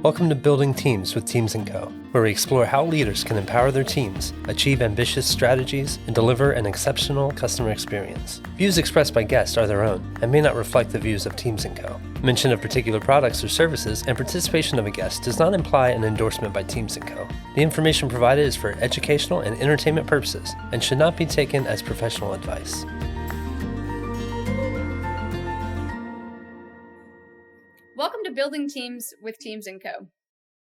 Welcome to Building Teams with Teams & Co., where we explore how leaders can empower their teams, achieve ambitious strategies, and deliver an exceptional customer experience. Views expressed by guests are their own and may not reflect the views of Teams & Co. Mention of particular products or services and participation of a guest does not imply an endorsement by Teams & Co. The information provided is for educational and entertainment purposes and should not be taken as professional advice. Welcome to Building Teams with Teams & Co.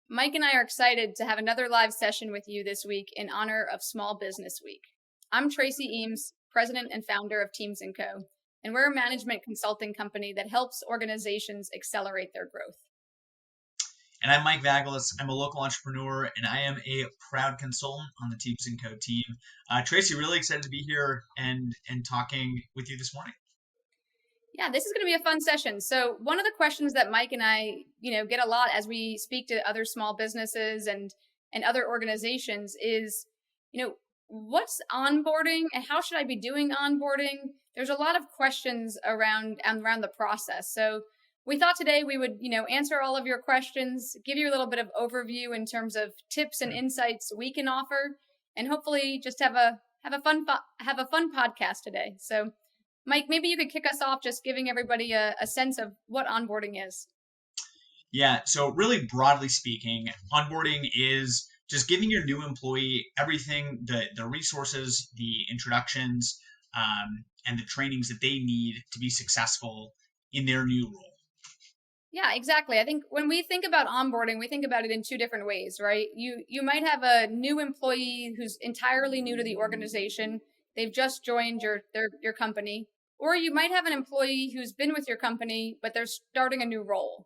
Mike and I are excited to have another live session with you this week in honor of Small Business Week. I'm Tracy Eames, president and founder of Teams & Co., and we're a management consulting company that helps organizations accelerate their growth. And I'm Mike Vagalis. I'm a local entrepreneur, and I am a proud consultant on the Teams & Co. team. Tracy, really excited to be here and talking with you this morning. Yeah, this is going to be a fun session. So one of the questions that Mike and I, get a lot as we speak to other small businesses and other organizations is, what's onboarding and how should I be doing onboarding? There's a lot of questions around the process. So we thought today we would, answer all of your questions, give you a little bit of overview in terms of tips and insights we can offer, and hopefully just have a fun podcast today. So Mike, maybe you could kick us off just giving everybody a sense of what onboarding is. Yeah, so really broadly speaking, onboarding is just giving your new employee everything, the resources, the introductions, and the trainings that they need to be successful in their new role. Yeah, exactly. I think when we think about onboarding, we think about it in two different ways, right? You might have a new employee who's entirely new to the organization. They've just joined your company. Or you might have an employee who's been with your company, but they're starting a new role.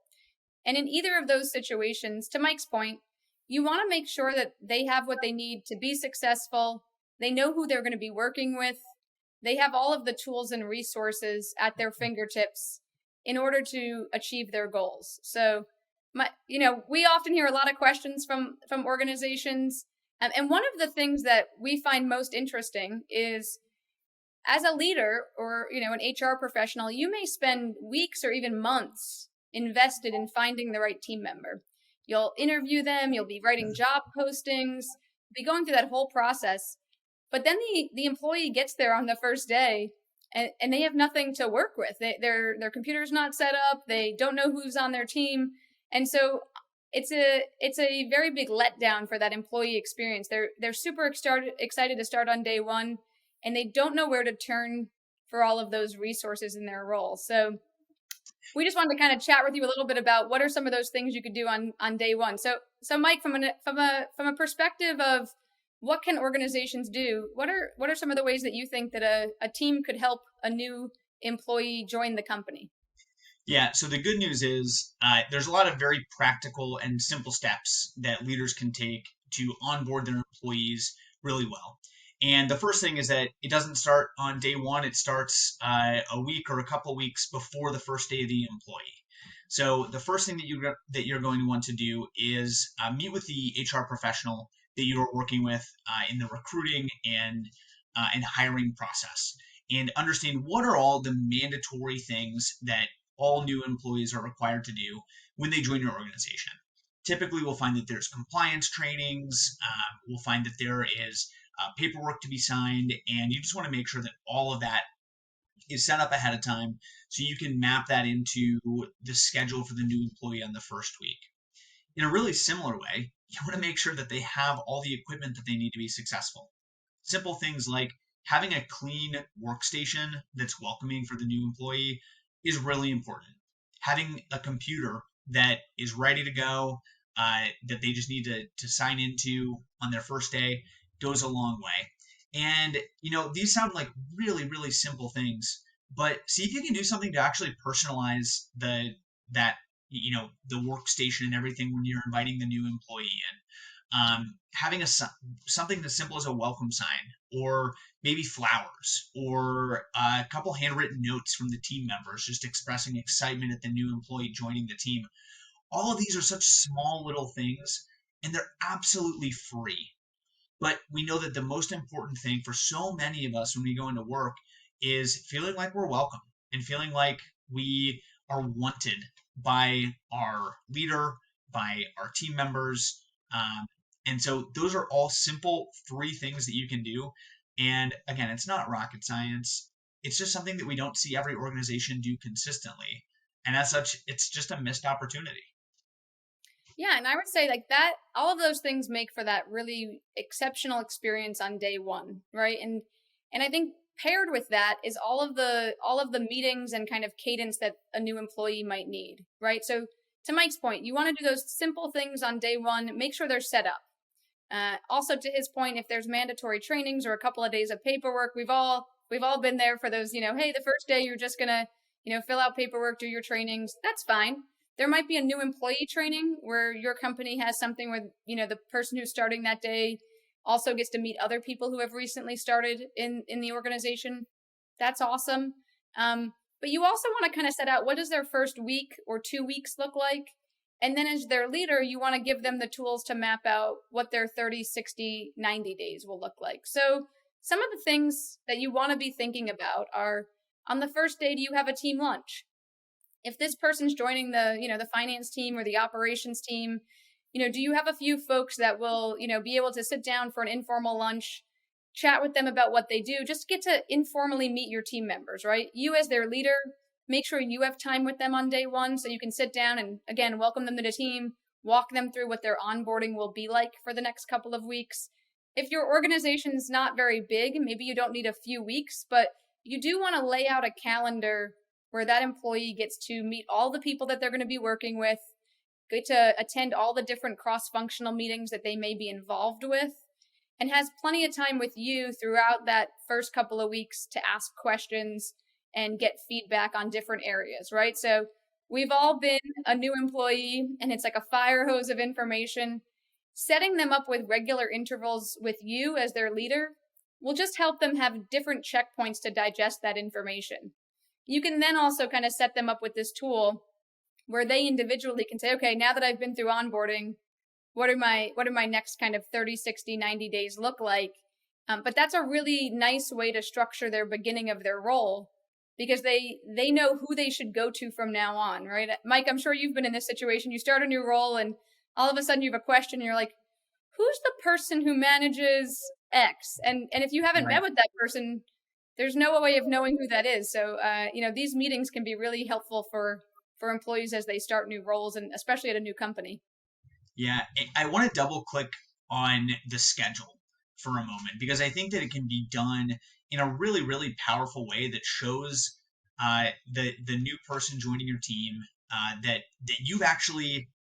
And in either of those situations, to Mike's point, you want to make sure that they have what they need to be successful. They know who they're going to be working with. They have all of the tools and resources at their fingertips in order to achieve their goals. So, we often hear a lot of questions from organizations. And one of the things that we find most interesting is, as a leader or, an HR professional, you may spend weeks or even months invested in finding the right team member. You'll interview them, you'll be writing job postings, be going through that whole process. But then the employee gets there on the first day and they have nothing to work with. Their computer's not set up, they don't know who's on their team. And so it's a very big letdown for that employee experience. They're super excited to start on day one, and they don't know where to turn for all of those resources in their role. So we just wanted to kind of chat with you a little bit about what are some of those things you could do on day one. So Mike, from a perspective of what can organizations do, what are some of the ways that you think that a team could help a new employee join the company? Yeah, so the good news is there's a lot of very practical and simple steps that leaders can take to onboard their employees really well. And the first thing is that it doesn't start on day one. It starts a week or a couple weeks before the first day of the employee. So the first thing that you're going to want to do is meet with the HR professional that you are working with in the recruiting and hiring process, and understand what are all the mandatory things that all new employees are required to do when they join your organization. Typically, we'll find that there's compliance trainings. We'll find that there is paperwork to be signed, and you just want to make sure that all of that is set up ahead of time so you can map that into the schedule for the new employee on the first week. In a really similar way, you want to make sure that they have all the equipment that they need to be successful. Simple things like having a clean workstation that's welcoming for the new employee is really important. Having a computer that is ready to go, that they just need to sign into on their first day goes a long way. And, these sound like really, really simple things, but see if you can do something to actually personalize the workstation and everything when you're inviting the new employee in. Having something as simple as a welcome sign, or maybe flowers, or a couple handwritten notes from the team members just expressing excitement at the new employee joining the team. All of these are such small little things, and they're absolutely free. But we know that the most important thing for so many of us when we go into work is feeling like we're welcome and feeling like we are wanted by our leader, by our team members. And so those are all simple 3 things that you can do. And again, it's not rocket science. It's just something that we don't see every organization do consistently. And as such, it's just a missed opportunity. Yeah, and I would say like that, all of those things make for that really exceptional experience on day one, right? And I think paired with that is all of the meetings and kind of cadence that a new employee might need, right? So to Mike's point, you want to do those simple things on day one, make sure they're set up. Also, to his point, if there's mandatory trainings or a couple of days of paperwork, we've all been there for those. Hey, the first day you're just gonna fill out paperwork, do your trainings. That's fine. There might be a new employee training where your company has something where the person who's starting that day also gets to meet other people who have recently started in the organization. That's awesome. But you also want to kind of set out what does their first week or 2 weeks look like. And then as their leader, you want to give them the tools to map out what their 30, 60, 90 days will look like. So some of the things that you want to be thinking about are, on the first day, do you have a team lunch? If this person's joining the finance team or the operations team, do you have a few folks that will, be able to sit down for an informal lunch, chat with them about what they do, just get to informally meet your team members, right? You as their leader, make sure you have time with them on day one so you can sit down and, again, welcome them to the team, walk them through what their onboarding will be like for the next couple of weeks. If your organization's not very big, maybe you don't need a few weeks, but you do want to lay out a calendar where that employee gets to meet all the people that they're going to be working with, get to attend all the different cross-functional meetings that they may be involved with, and has plenty of time with you throughout that first couple of weeks to ask questions and get feedback on different areas, right? So we've all been a new employee and it's like a fire hose of information. Setting them up with regular intervals with you as their leader will just help them have different checkpoints to digest that information. You can then also kind of set them up with this tool where they individually can say, okay, now that I've been through onboarding, what are my next kind of 30, 60, 90 days look like? But that's a really nice way to structure their beginning of their role, because they know who they should go to from now on, right? Mike, I'm sure you've been in this situation. You start a new role and all of a sudden you have a question and you're like, who's the person who manages X? And if you haven't met with that person, there's no way of knowing who that is. So, these meetings can be really helpful for employees as they start new roles, and especially at a new company. Yeah, I want to double click on the schedule for a moment, because I think that it can be done in a really, really powerful way that shows the new person joining your team that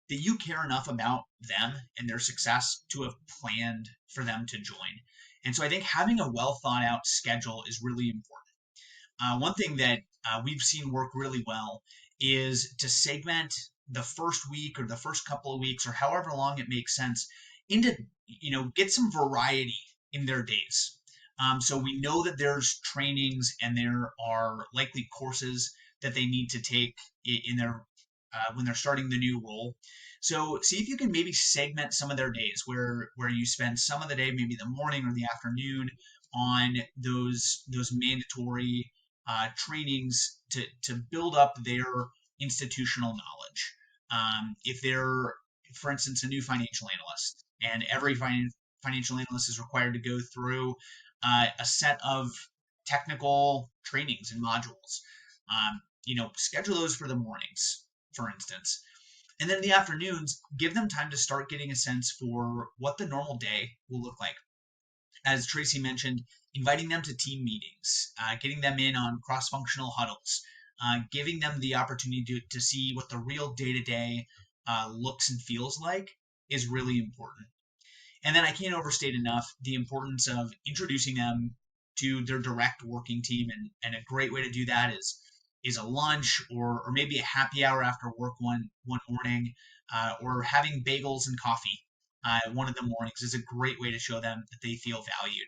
you care enough about them and their success to have planned for them to join. And so I think having a well thought out schedule is really important. One thing that we've seen work really well is to segment the first week or the first couple of weeks or however long it makes sense into, get some variety in their days. So we know that there's trainings and there are likely courses that they need to take in their when they're starting the new role. So see if you can maybe segment some of their days where you spend some of the day, maybe the morning or the afternoon, on those mandatory trainings to build up their institutional knowledge. If they're, for instance, a new financial analyst, and every financial analyst is required to go through a set of technical trainings and modules, schedule those for the mornings, for instance. And then in the afternoons, give them time to start getting a sense for what the normal day will look like. As Tracy mentioned, inviting them to team meetings, getting them in on cross-functional huddles, giving them the opportunity to see what the real day-to-day looks and feels like is really important. And then I can't overstate enough the importance of introducing them to their direct working team. And a great way to do that is a lunch or maybe a happy hour after work one morning, or having bagels and coffee one of the mornings is a great way to show them that they feel valued.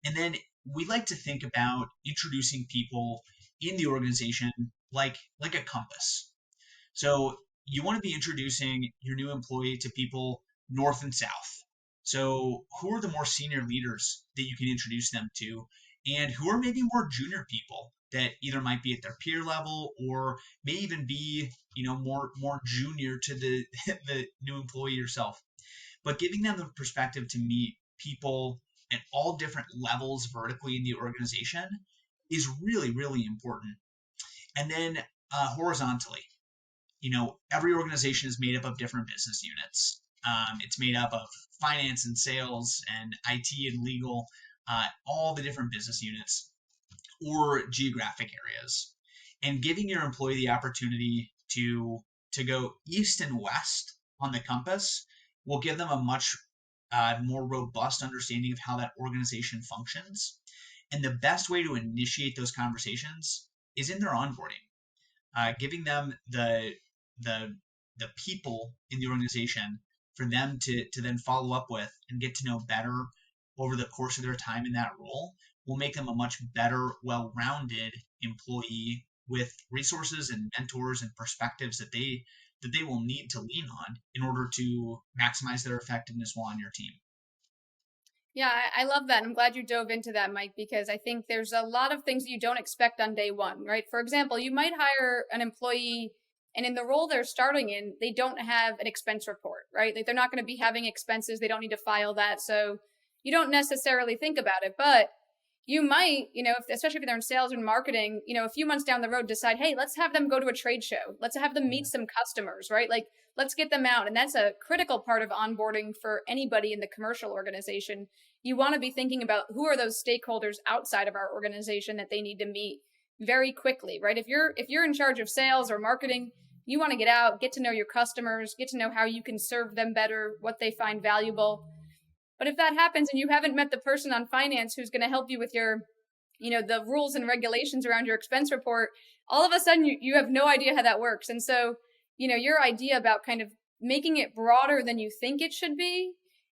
And then we like to think about introducing people in the organization like a compass. So you want to be introducing your new employee to people north and south. So who are the more senior leaders that you can introduce them to, and who are maybe more junior people that either might be at their peer level or may even be, more junior to the the new employee yourself. But giving them the perspective to meet people at all different levels vertically in the organization is really, really important. And then horizontally, every organization is made up of different business units. It's made up of finance and sales and IT and legal, all the different business units or geographic areas. And giving your employee the opportunity to go east and west on the compass will give them a much more robust understanding of how that organization functions. And the best way to initiate those conversations is in their onboarding, giving them the people in the organization for them to then follow up with and get to know better over the course of their time in that role will make them a much better, well-rounded employee with resources and mentors and perspectives that they will need to lean on in order to maximize their effectiveness while on your team. Yeah, I love that. I'm glad you dove into that, Mike, because I think there's a lot of things you don't expect on day one, right? For example, you might hire an employee and in the role they're starting in, they don't have an expense report, right? Like they're not going to be having expenses. They don't need to file that. So you don't necessarily think about it, but you might, especially if they're in sales and marketing, a few months down the road decide, hey, let's have them go to a trade show. Let's have them meet some customers, right? Like, let's get them out. And that's a critical part of onboarding for anybody in the commercial organization. You want to be thinking about who are those stakeholders outside of our organization that they need to meet very quickly, right? If you're in charge of sales or marketing, you want to get out, get to know your customers, get to know how you can serve them better, what they find valuable. But if that happens and you haven't met the person on finance who's going to help you with your, the rules and regulations around your expense report, all of a sudden you have no idea how that works. And so, your idea about kind of making it broader than you think it should be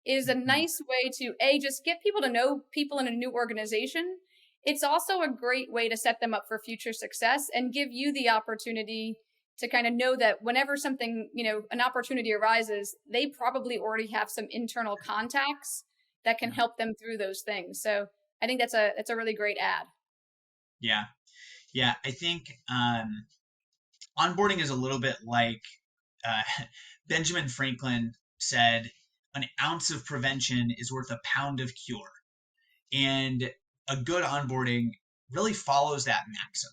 is a nice way to, just get people to know people in a new organization. It's also a great way to set them up for future success and give you the opportunity to kind of know that whenever something, an opportunity arises, they probably already have some internal contacts that can help them through those things. So I think that's a really great add. Yeah. Yeah. I think onboarding is a little bit like Benjamin Franklin said, an ounce of prevention is worth a pound of cure. And a good onboarding really follows that maxim.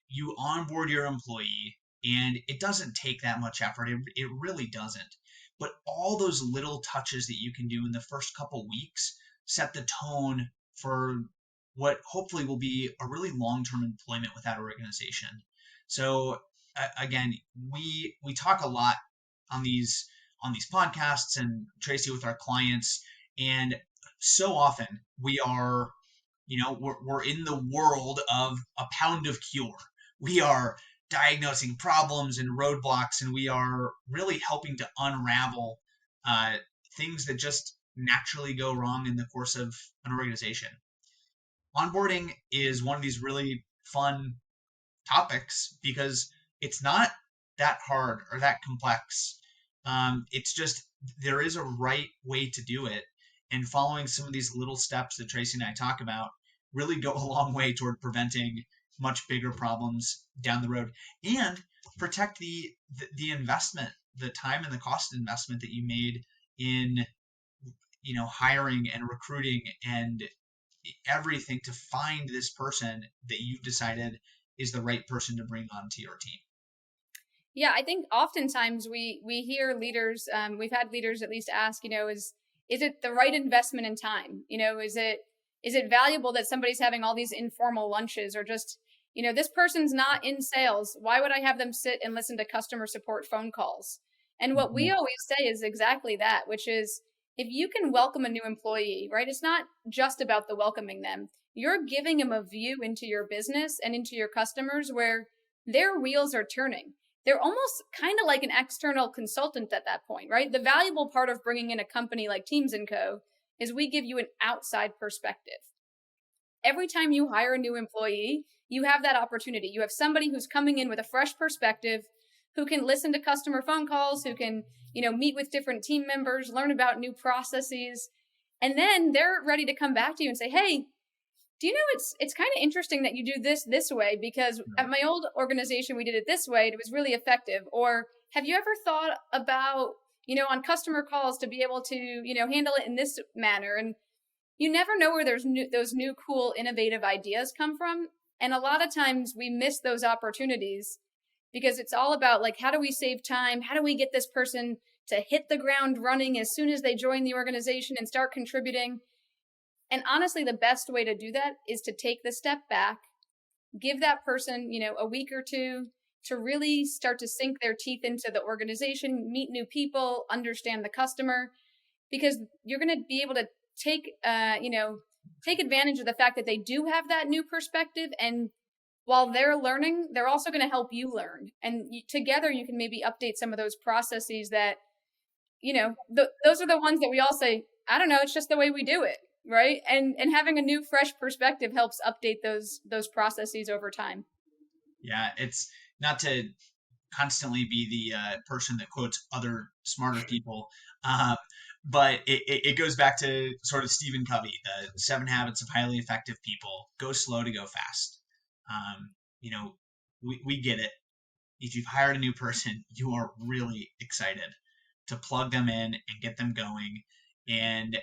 You onboard your employee and it doesn't take that much effort. It really doesn't. But all those little touches that you can do in the first couple weeks set the tone for what hopefully will be a really long-term employment with that organization. So again, we talk a lot on these podcasts and Tracy with our clients, and so often we are, we're in the world of a pound of cure. We are diagnosing problems and roadblocks, and we are really helping to unravel things that just naturally go wrong in the course of an organization. Onboarding is one of these really fun topics because it's not that hard or that complex. It's just there is a right way to do it, and following some of these little steps that Tracy and I talk about really go a long way toward preventing much bigger problems down the road and protect the investment, the time and the cost investment that you made in hiring and recruiting and everything to find this person that you've decided is the right person to bring onto your team. Yeah, I think oftentimes we hear leaders, we've had leaders at least ask, is it the right investment in time? Is it valuable that somebody's having all these informal lunches or just, this person's not in sales. Why would I have them sit and listen to customer support phone calls? And what we always say is exactly that, which is if you can welcome a new employee, right? It's not just about the welcoming them. You're giving them a view into your business and into your customers where their wheels are turning. They're almost kind of like an external consultant at that point, right? The valuable part of bringing in a company like Teams & Co. is we give you an outside perspective. Every time you hire a new employee, you have that opportunity. You have somebody who's coming in with a fresh perspective, who can listen to customer phone calls, who can, meet with different team members, learn about new processes, and then they're ready to come back to you and say, hey, Do you know it's kind of interesting that you do this way, because at my old organization we did it this way and it was really effective. Or have you ever thought about, on customer calls to be able to, handle it in this manner? And you never know where those new cool innovative ideas come from. And a lot of times we miss those opportunities because it's all about like, how do we save time? How do we get this person to hit the ground running as soon as they join the organization and start contributing? And honestly, the best way to do that is to take the step back, give that person, a week or two to really start to sink their teeth into the organization, meet new people, understand the customer, because you're going to be able to take advantage of the fact that they do have that new perspective. And while they're learning, they're also going to help you learn. And together you can maybe update some of those processes that, those are the ones that we all say, I don't know, it's just the way we do it. Right. And having a new, fresh perspective helps update those processes over time. Yeah. It's not to constantly be the person that quotes other smarter people. But it goes back to sort of Stephen Covey, the 7 Habits of Highly Effective People. Go slow to go fast. We get it. If you've hired a new person, you are really excited to plug them in and get them going. And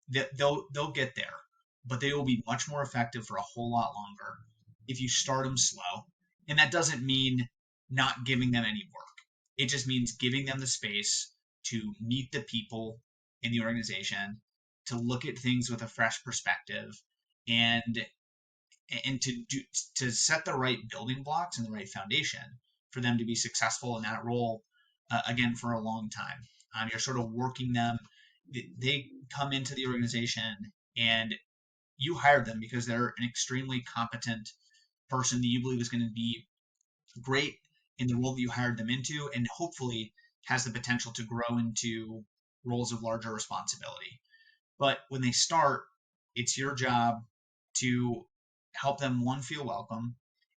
they'll get there, but they will be much more effective for a whole lot longer if you start them slow. And that doesn't mean not giving them any work. It just means giving them the space to meet the people in the organization, to look at things with a fresh perspective, and to set the right building blocks and the right foundation for them to be successful in that role again for a long time. You're sort of working them. They come into the organization and you hired them because they're an extremely competent person that you believe is going to be great in the role that you hired them into, and hopefully has the potential to grow into roles of larger responsibility. But when they start, it's your job to help them, one, feel welcome,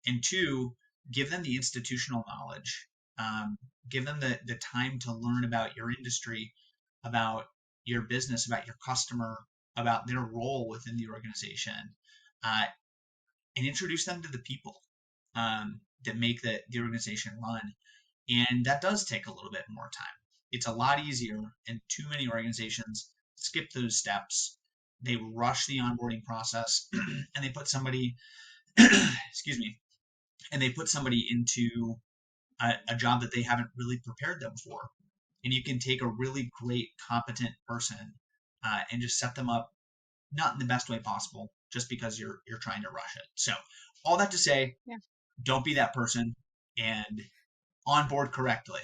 and two, give them the institutional knowledge, give them the time to learn about your industry, about your business, about your customer, about their role within the organization, and introduce them to the people that make the organization run. And that does take a little bit more time. It's a lot easier, and too many organizations skip those steps. They rush the onboarding process and they put somebody, excuse me, and they put somebody into a job that they haven't really prepared them for. And you can take a really great, competent person and just set them up not in the best way possible, just because you're trying to rush it. So all that to say, yeah, don't be that person and onboard correctly.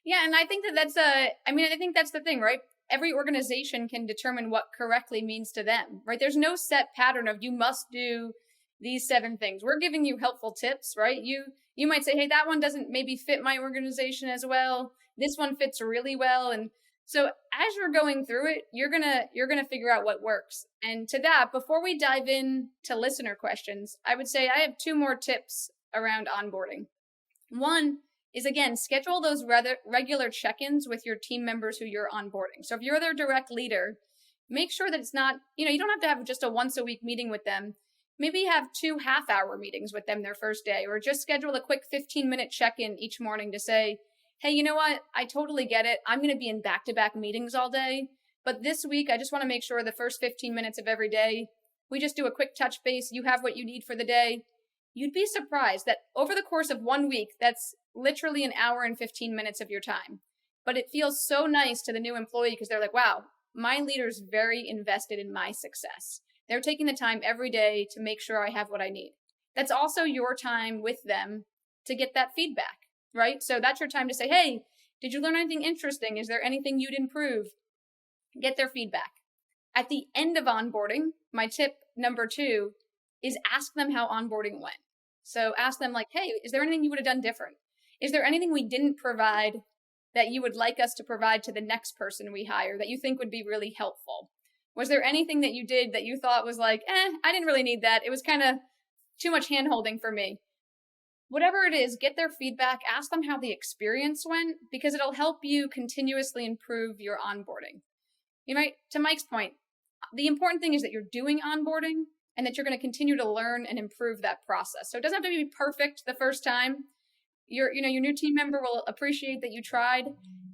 Yeah, and I think that's I think that's the thing, right? Every organization can determine what correctly means to them, right? There's no set pattern of you must do these 7 things. We're giving you helpful tips, right? You might say, hey, that one doesn't maybe fit my organization as well. This one fits really well. And so as you're going through it, you're gonna figure out what works. And to that, before we dive in to listener questions, I would say I have 2 more tips around onboarding. One is, again, schedule those regular check-ins with your team members who you're onboarding. So if you're their direct leader, make sure that it's not, you don't have to have just a once a week meeting with them. Maybe have 2 half-hour meetings with them their first day, or just schedule a quick 15-minute check-in each morning to say, hey, you know what? I totally get it. I'm going to be in back-to-back meetings all day, but this week I just want to make sure the first 15 minutes of every day, we just do a quick touch base. You have what you need for the day. You'd be surprised that over the course of 1 week, that's literally an hour and 15 minutes of your time. But it feels so nice to the new employee because they're like, wow, my leader's very invested in my success. They're taking the time every day to make sure I have what I need. That's also your time with them to get that feedback, right? So that's your time to say, hey, did you learn anything interesting? Is there anything you'd improve? Get their feedback. At the end of onboarding, my tip number 2 is ask them how onboarding went. So ask them like, hey, is there anything you would have done different? Is there anything we didn't provide that you would like us to provide to the next person we hire that you think would be really helpful? Was there anything that you did that you thought was like, I didn't really need that. It was kind of too much hand-holding for me. Whatever it is, get their feedback, ask them how the experience went, because it'll help you continuously improve your onboarding. To Mike's point, the important thing is that you're doing onboarding and that you're going to continue to learn and improve that process. So it doesn't have to be perfect the first time. Your new team member will appreciate that you tried,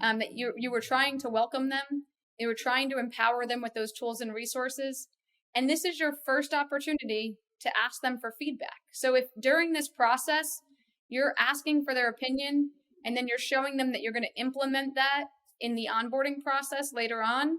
that you were trying to welcome them. You were trying to empower them with those tools and resources. And this is your first opportunity to ask them for feedback. So if during this process, you're asking for their opinion, and then you're showing them that you're going to implement that in the onboarding process later on,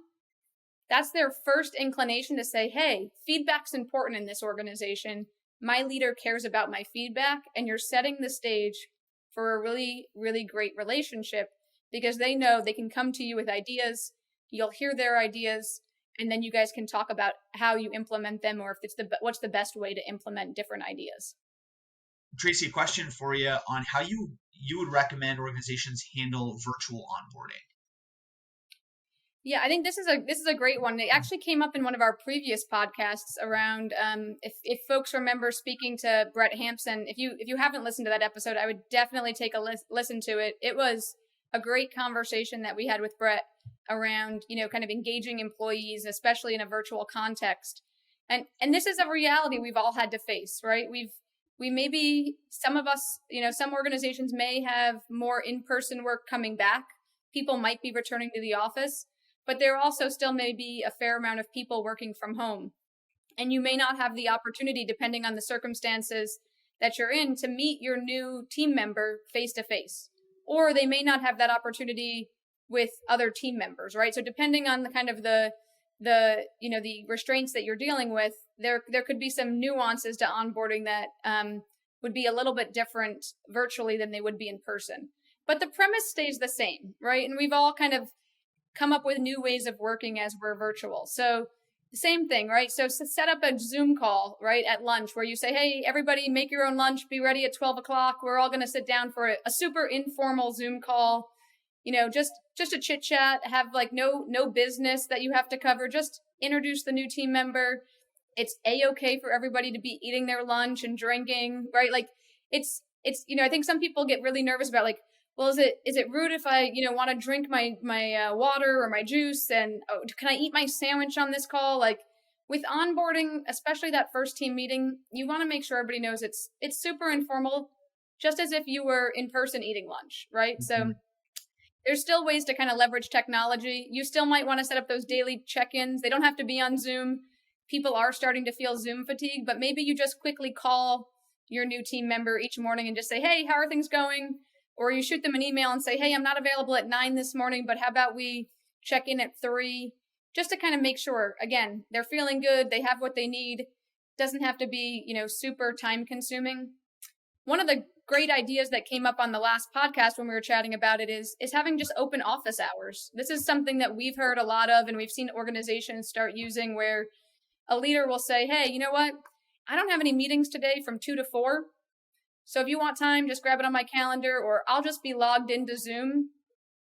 that's their first inclination to say, hey, feedback's important in this organization. My leader cares about my feedback, and you're setting the stage for a really, really great relationship because they know they can come to you with ideas, you'll hear their ideas, and then you guys can talk about how you implement them or if it's what's the best way to implement different ideas. Tracy, a question for you on how you would recommend organizations handle virtual onboarding. Yeah, I think this is a great one. It actually came up in one of our previous podcasts around if folks remember speaking to Brett Hampson. If you haven't listened to that episode, I would definitely take a listen to it. It was a great conversation that we had with Brett around, kind of engaging employees, especially in a virtual context. And this is a reality we've all had to face, right? We maybe, some of us, some organizations may have more in-person work coming back. People might be returning to the office, but there also still may be a fair amount of people working from home. And you may not have the opportunity, depending on the circumstances that you're in, to meet your new team member face to face. Or they may not have that opportunity with other team members, right? So depending on the kind of the restraints that you're dealing with, there could be some nuances to onboarding that would be a little bit different virtually than they would be in person. But the premise stays the same, right? And we've all kind of come up with new ways of working as we're virtual. So the same thing, right? So set up a Zoom call, right, at lunch where you say, hey, everybody make your own lunch, be ready at 12 o'clock. We're all going to sit down for a super informal Zoom call, just a chit chat, have like no business that you have to cover. Just introduce the new team member. It's a-okay for everybody to be eating their lunch and drinking, right? Like it's, I think some people get really nervous about like, well, is it rude if I, want to drink my water or my juice? And can I eat my sandwich on this call? Like with onboarding, especially that first team meeting, you want to make sure everybody knows it's super informal, just as if you were in person eating lunch, right? Mm-hmm. So there's still ways to kind of leverage technology. You still might want to set up those daily check-ins. They don't have to be on Zoom. People are starting to feel Zoom fatigue, but maybe you just quickly call your new team member each morning and just say, hey, how are things going? Or you shoot them an email and say, hey, I'm not available at 9 this morning, but how about we check in at 3? Just to kind of make sure, again, they're feeling good, they have what they need. Doesn't have to be, super time consuming. One of the great ideas that came up on the last podcast when we were chatting about it is having just open office hours. This is something that we've heard a lot of and we've seen organizations start using where a leader will say, hey, you know what? I don't have any meetings today from 2 to 4. So if you want time, just grab it on my calendar, or I'll just be logged into Zoom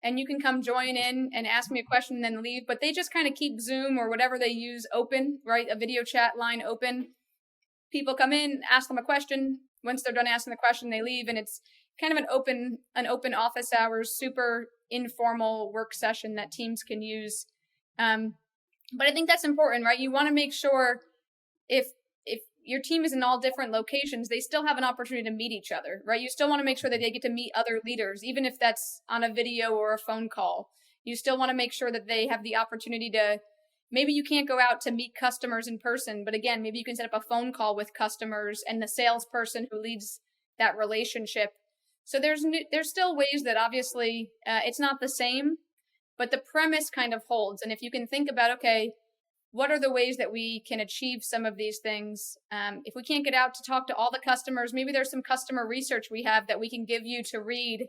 and you can come join in and ask me a question and then leave. But they just kind of keep Zoom or whatever they use open, right? A video chat line open. People come in, ask them a question. Once they're done asking the question, they leave. And it's kind of an open office hours, super informal work session that teams can use. But I think that's important, right? You want to make sure if your team is in all different locations, they still have an opportunity to meet each other, right? You still want to make sure that they get to meet other leaders, even if that's on a video or a phone call. You still want to make sure that they have the opportunity to, maybe you can't go out to meet customers in person, but again, maybe you can set up a phone call with customers and the salesperson who leads that relationship. So there's still ways that obviously it's not the same, but the premise kind of holds. And if you can think about, okay, what are the ways that we can achieve some of these things? If we can't get out to talk to all the customers, maybe there's some customer research we have that we can give you to read,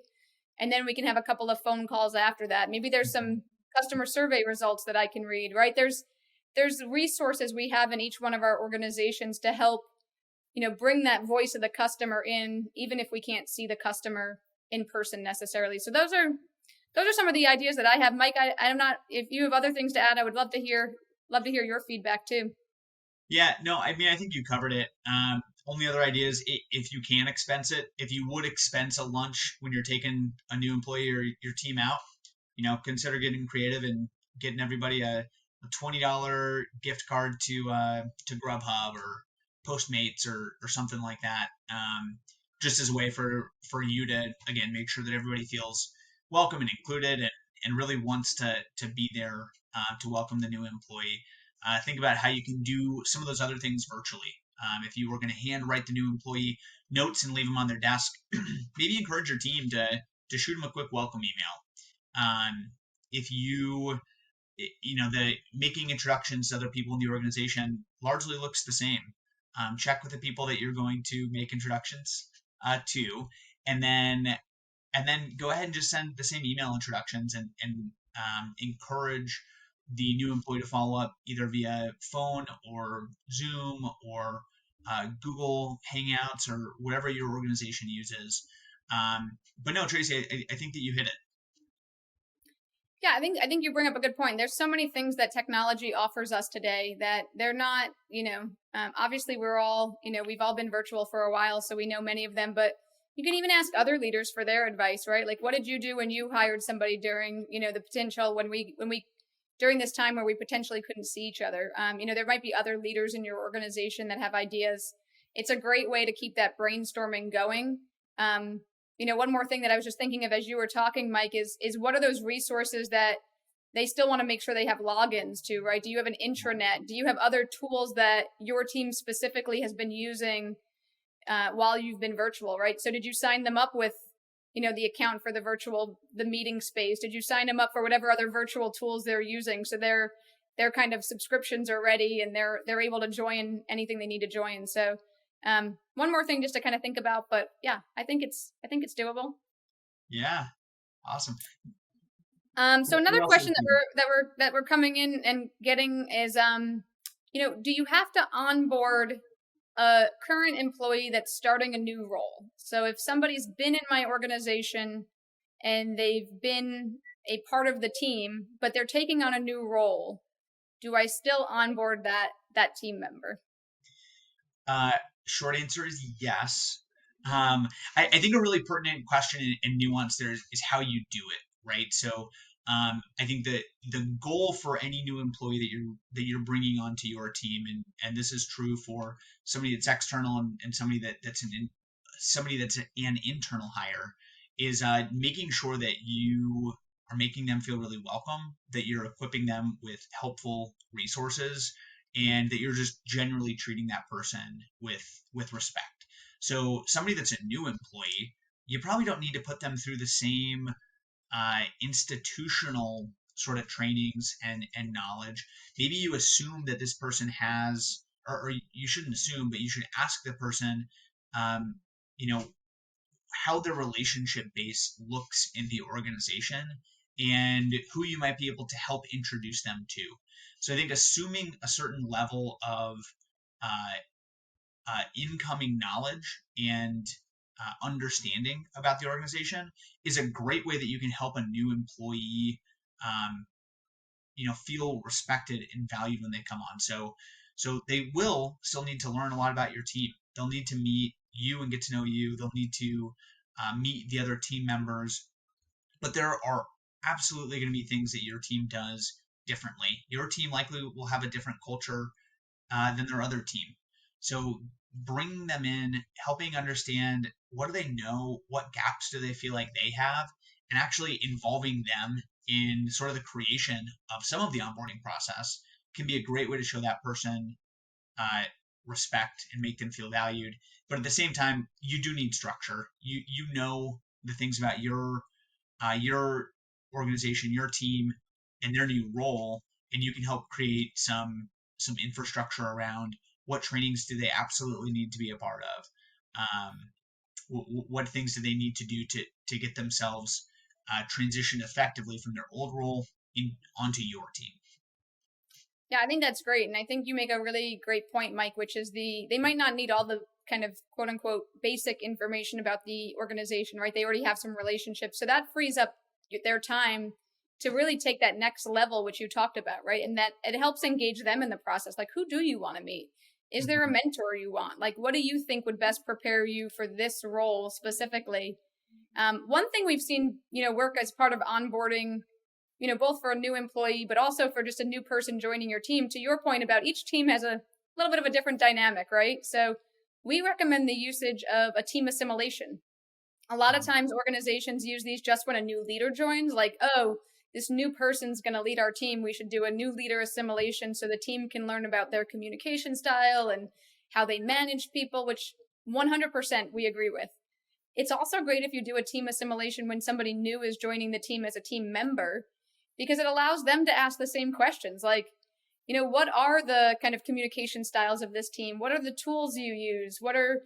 and then we can have a couple of phone calls after that. Maybe there's some customer survey results that I can read, right? There's resources we have in each one of our organizations to help, bring that voice of the customer in, even if we can't see the customer in person necessarily. So those are some of the ideas that I have. Mike, I'm not, if you have other things to add, I would love to hear your feedback too. Yeah, no, I mean, I think you covered it. Only other idea is if you can expense it, if you would expense a lunch when you're taking a new employee or your team out, consider getting creative and getting everybody a $20 gift card to Grubhub or Postmates or something like that, just as a way for you to, again, make sure that everybody feels welcome and included, and really wants to be there to welcome the new employee. Think about how you can do some of those other things virtually. If you were going to handwrite the new employee notes and leave them on their desk, maybe encourage your team to shoot them a quick welcome email. If the making introductions to other people in the organization largely looks the same. Check with the people that you're going to make introductions to, and then go ahead and just send the same email introductions, and encourage the new employee to follow up either via phone or Zoom or Google Hangouts or whatever your organization uses. But no, Tracy, I think that you hit it. Yeah, I think you bring up a good point. There's so many things that technology offers us today that they're not, obviously we're all, we've all been virtual for a while, so we know many of them, but you can even ask other leaders for their advice, right? Like, what did you do when you hired somebody during, the potential when we during this time where we potentially couldn't see each other? There might be other leaders in your organization that have ideas. It's a great way to keep that brainstorming going. One more thing that I was just thinking of as you were talking, Mike, is what are those resources that they still want to make sure they have logins to, right? Do you have an intranet? Do you have other tools that your team specifically has been using while you've been virtual, right? So did you sign them up with, the account for the meeting space? Did you sign them up for whatever other virtual tools they're using? So their kind of subscriptions are ready and they're able to join anything they need to join. So one more thing just to kind of think about, but yeah, I think it's doable. Yeah. Awesome. So another question that we're coming in and getting is, do you have to onboard a current employee that's starting a new role? So if somebody's been in my organization and they've been a part of the team, but they're taking on a new role, do I still onboard that team member? Short answer is yes. I think a really pertinent question and nuance there is how you do it, right? So I think that the goal for any new employee that you're bringing onto your team, and this is true for somebody that's external and somebody that's an internal hire, is making sure that you are making them feel really welcome, that you're equipping them with helpful resources, and that you're just generally treating that person with respect. So somebody that's a new employee, you probably don't need to put them through the same institutional sort of trainings and knowledge. Maybe you assume that this person has, or you shouldn't assume, but you should ask the person, how their relationship base looks in the organization and who you might be able to help introduce them to. So I think assuming a certain level of incoming knowledge and understanding about the organization is a great way that you can help a new employee, feel respected and valued when they come on. So they will still need to learn a lot about your team. They'll need to meet you and get to know you. They'll need to meet the other team members. But there are absolutely going to be things that your team does differently. Your team likely will have a different culture than their other team. So bringing them in, helping understand what do they know, what gaps do they feel like they have, and actually involving them in sort of the creation of some of the onboarding process can be a great way to show that person respect and make them feel valued. But at the same time, you do need structure. You know the things about your organization, your team, and their new role, and you can help create some infrastructure around what trainings do they absolutely need to be a part of. What things do they need to do to get themselves transitioned effectively from their old role onto your team? Yeah, I think that's great. And I think you make a really great point, Mike, which is they might not need all the kind of quote unquote basic information about the organization, right? They already have some relationships. So that frees up their time to really take that next level, which you talked about, right? And that it helps engage them in the process. Like, who do you want to meet? Is there a mentor you want? Like, what do you think would best prepare you for this role specifically? One thing we've seen, work as part of onboarding both for a new employee, but also for just a new person joining your team. To your point about each team has a little bit of a different dynamic, right? So we recommend the usage of a team assimilation. A lot of times organizations use these just when a new leader joins, like, oh, this new person's going to lead our team. We should do a new leader assimilation so the team can learn about their communication style and how they manage people, which 100% we agree with. It's also great if you do a team assimilation when somebody new is joining the team as a team member, because it allows them to ask the same questions like, what are the kind of communication styles of this team? What are the tools you use? What are,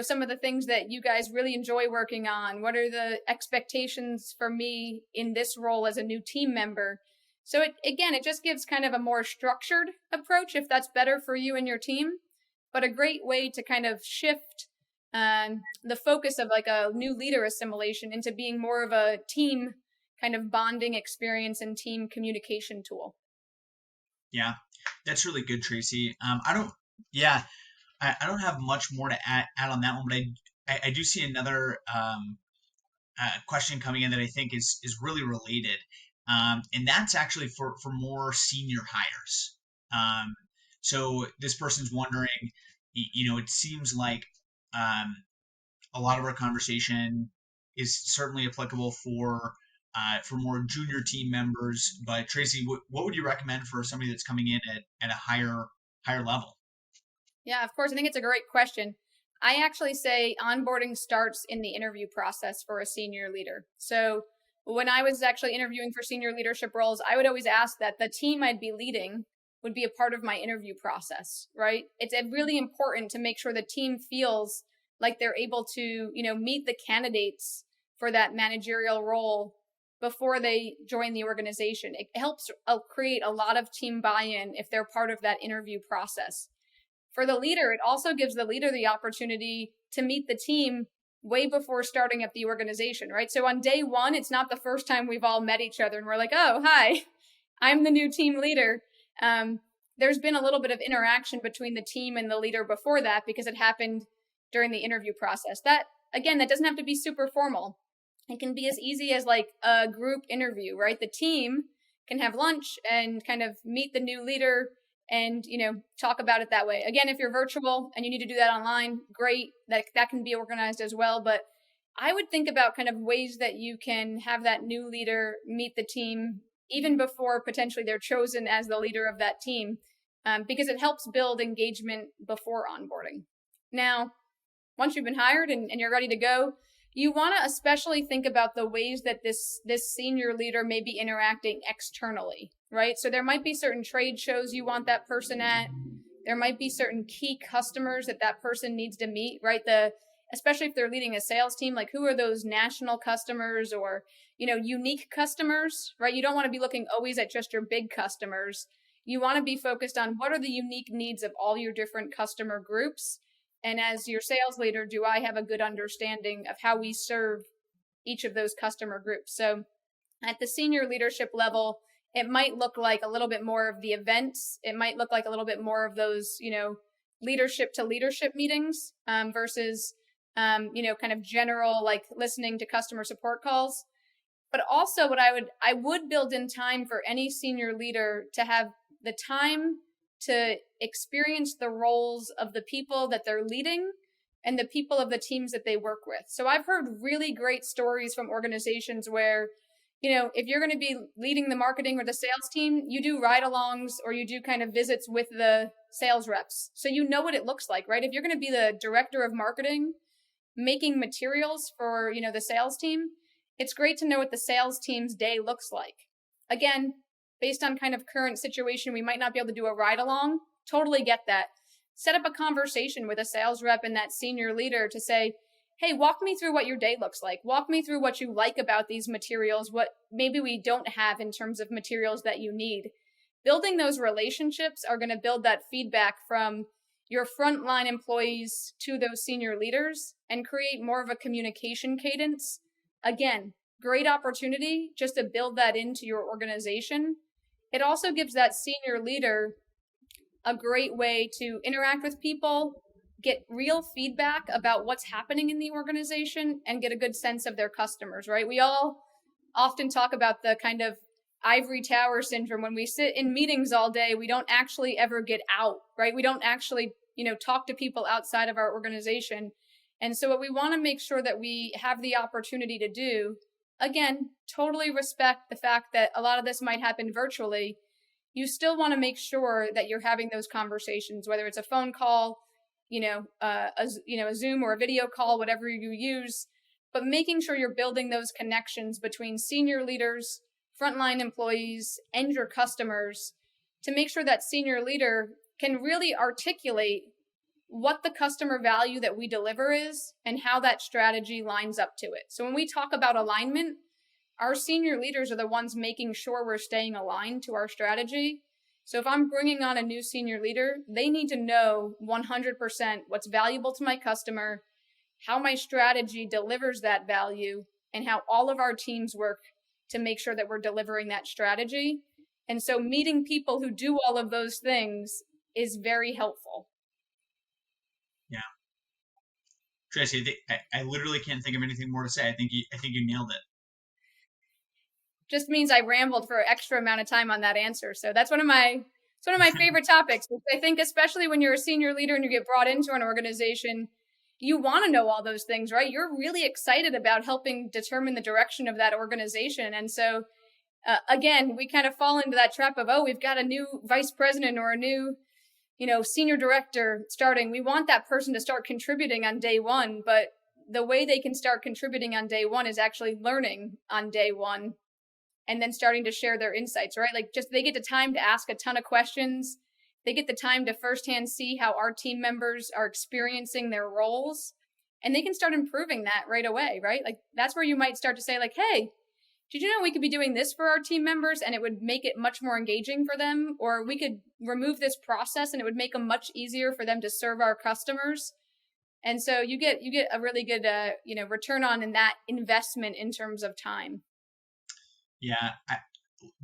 some of the things that you guys really enjoy working on? What are the expectations for me in this role as a new team member? So it just gives kind of a more structured approach if that's better for you and your team, but a great way to kind of shift the focus of like a new leader assimilation into being more of a team kind of bonding experience and team communication tool. Yeah, that's really good, Tracy. I don't have much more to add on that one, but I do see another question coming in that I think is really related, and that's actually for more senior hires. So this person's wondering, it seems like a lot of our conversation is certainly applicable for more junior team members. But Tracy, what would you recommend for somebody that's coming in at a higher level? Yeah, of course. I think it's a great question. I actually say onboarding starts in the interview process for a senior leader. So when I was actually interviewing for senior leadership roles, I would always ask that the team I'd be leading would be a part of my interview process, right? It's really important to make sure the team feels like they're able to, meet the candidates for that managerial role before they join the organization. It helps create a lot of team buy-in if they're part of that interview process. For the leader, it also gives the leader the opportunity to meet the team way before starting at the organization, right? So on day one, it's not the first time we've all met each other and we're like, oh, hi, I'm the new team leader. There's been a little bit of interaction between the team and the leader before that because it happened during the interview process. That doesn't have to be super formal. It can be as easy as like a group interview, right? The team can have lunch and kind of meet the new leader and, talk about it that way. Again, if you're virtual and you need to do that online, great. That can be organized as well. But I would think about kind of ways that you can have that new leader meet the team even before potentially they're chosen as the leader of that team, because it helps build engagement before onboarding. Now, once you've been hired and you're ready to go, you want to especially think about the ways that this senior leader may be interacting externally, right? So there might be certain trade shows you want that person at. There might be certain key customers that person needs to meet, right? Especially if they're leading a sales team, like who are those national customers or, unique customers, right? You don't want to be looking always at just your big customers. You want to be focused on what are the unique needs of all your different customer groups. And as your sales leader, do I have a good understanding of how we serve each of those customer groups? So at the senior leadership level, it might look like a little bit more of the events. It might look like a little bit more of those, leadership to leadership meetings versus, kind of general, like listening to customer support calls. But also what I would build in time for any senior leader to have the time to experience the roles of the people that they're leading and the people of the teams that they work with. So I've heard really great stories from organizations where, if you're going to be leading the marketing or the sales team, you do ride-alongs or you do kind of visits with the sales reps. So you know what it looks like, right? If you're going to be the director of marketing, making materials for, the sales team, it's great to know what the sales team's day looks like. Again, based on kind of current situation, we might not be able to do a ride along. Totally get that. Set up a conversation with a sales rep and that senior leader to say, hey, walk me through what your day looks like. Walk me through what you like about these materials, what maybe we don't have in terms of materials that you need. Building those relationships are going to build that feedback from your frontline employees to those senior leaders and create more of a communication cadence. Again, great opportunity just to build that into your organization. It also gives that senior leader a great way to interact with people, get real feedback about what's happening in the organization, and get a good sense of their customers, right? We all often talk about the kind of ivory tower syndrome. When we sit in meetings all day, we don't actually ever get out, right? We don't actually, talk to people outside of our organization. And so what we want to make sure that we have the opportunity to do, again, totally respect the fact that a lot of this might happen virtually. You still want to make sure that you're having those conversations, whether it's a phone call, a Zoom or a video call, whatever you use, but making sure you're building those connections between senior leaders, frontline employees, and your customers to make sure that senior leader can really articulate what the customer value that we deliver is and how that strategy lines up to it. So when we talk about alignment, our senior leaders are the ones making sure we're staying aligned to our strategy. So if I'm bringing on a new senior leader, they need to know 100% what's valuable to my customer, how my strategy delivers that value, and how all of our teams work to make sure that we're delivering that strategy. And so meeting people who do all of those things is very helpful. Yeah. Tracy, I literally can't think of anything more to say. I think you nailed it. Just means I rambled for an extra amount of time on that answer. So that's one of my favorite topics. I think especially when you're a senior leader and you get brought into an organization, you want to know all those things, right? You're really excited about helping determine the direction of that organization. And so, again, we kind of fall into that trap of, we've got a new vice president or a new, senior director starting. We want that person to start contributing on day one, but the way they can start contributing on day one is actually learning on day one and then starting to share their insights, right? Like just they get the time to ask a ton of questions. They get the time to firsthand see how our team members are experiencing their roles, and they can start improving that right away, right? Like that's where you might start to say like, hey, did you know we could be doing this for our team members and it would make it much more engaging for them? Or we could remove this process and it would make them much easier for them to serve our customers. And so you get a really good, return on in that investment in terms of time. Yeah.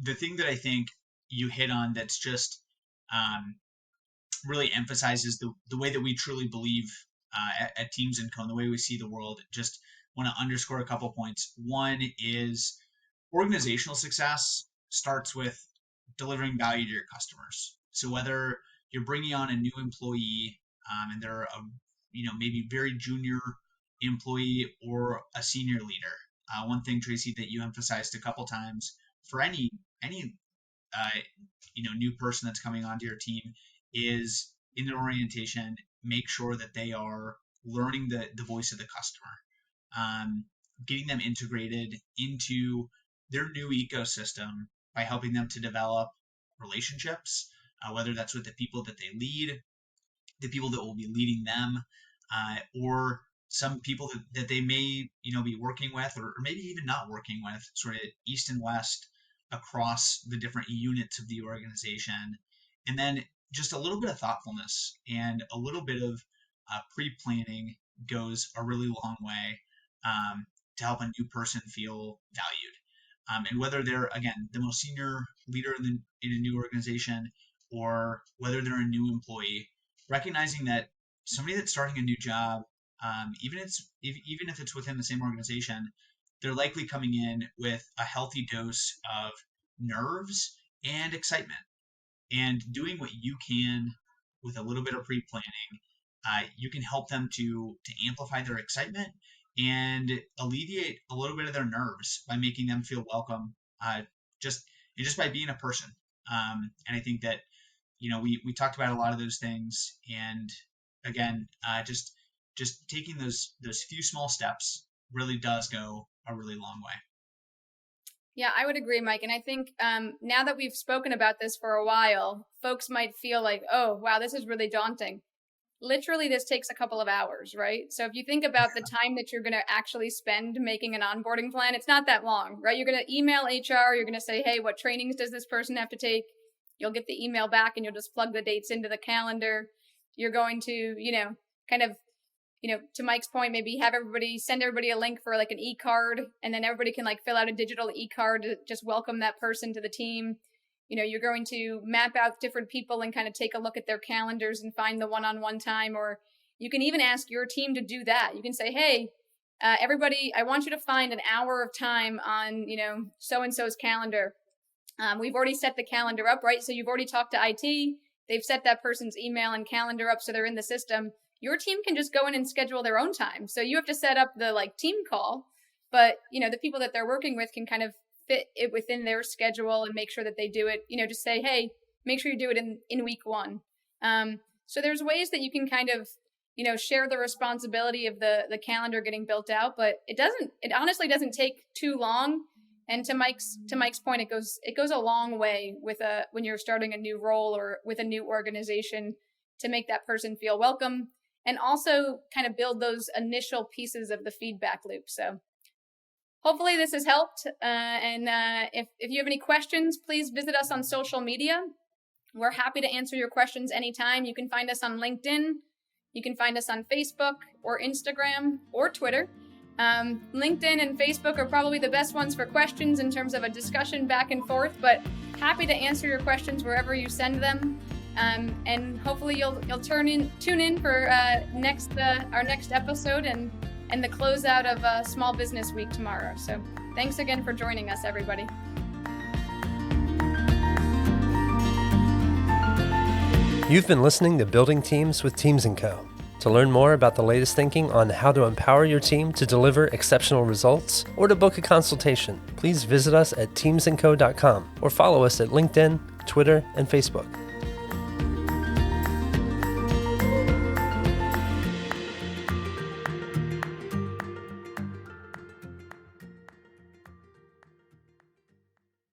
The thing that I think you hit on that's just really emphasizes the way that we truly believe at Teams & Co, and the way we see the world. Just want to underscore a couple points. One is organizational success starts with delivering value to your customers. So whether you're bringing on a new employee and they're a maybe very junior employee or a senior leader, one thing, Tracy, that you emphasized a couple times for any new person that's coming onto your team is in their orientation, make sure that they are learning the voice of the customer, getting them integrated into their new ecosystem by helping them to develop relationships, whether that's with the people that they lead, the people that will be leading them, or some people that they may be working with or maybe even not working with, sort of east and west across the different units of the organization. And then just a little bit of thoughtfulness and a little bit of pre-planning goes a really long way to help a new person feel valued. And whether they're, again, the most senior leader in a new organization or whether they're a new employee, recognizing that somebody that's starting a new job, even if it's within the same organization, they're likely coming in with a healthy dose of nerves and excitement. And doing what you can with a little bit of pre-planning, you can help them to amplify their excitement and alleviate a little bit of their nerves by making them feel welcome, just by being a person. And I think that we talked about a lot of those things, and again, just taking those few small steps really does go a really long way. Yeah, I would agree, Mike. And I think now that we've spoken about this for a while, folks might feel like, oh, wow, this is really daunting. Literally, this takes a couple of hours, right? So if you think about the time that you're going to actually spend making an onboarding plan, it's not that long, right? You're going to email HR. You're going to say, hey, what trainings does this person have to take? You'll get the email back and you'll just plug the dates into the calendar. You're going to, to Mike's point, maybe send everybody a link for like an e-card, and then everybody can like fill out a digital e-card to just welcome that person to the team. You're going to map out different people and kind of take a look at their calendars and find the one-on-one time, or you can even ask your team to do that. You can say, hey, everybody, I want you to find an hour of time on, so-and-so's calendar. We've already set the calendar up, right? So you've already talked to IT. They've set that person's email and calendar up so they're in the system. Your team can just go in and schedule their own time. So you have to set up the team call, but the people that they're working with can kind of fit it within their schedule and make sure that they do it. Just say, hey, make sure you do it in week 1. So there's ways that you can kind of share the responsibility of the calendar getting built out, but it honestly doesn't take too long. And to Mike's point, it goes a long way when you're starting a new role or with a new organization to make that person feel welcome and also kind of build those initial pieces of the feedback loop. So hopefully this has helped. And if you have any questions, please visit us on social media. We're happy to answer your questions anytime. You can find us on LinkedIn. You can find us on Facebook or Instagram or Twitter. LinkedIn and Facebook are probably the best ones for questions in terms of a discussion back and forth, but happy to answer your questions wherever you send them. And hopefully you'll tune in for our next episode and the closeout of Small Business Week tomorrow. So thanks again for joining us, everybody. You've been listening to Building Teams with Teams & Co. To learn more about the latest thinking on how to empower your team to deliver exceptional results or to book a consultation, please visit us at teamsandco.com or follow us at LinkedIn, Twitter, and Facebook.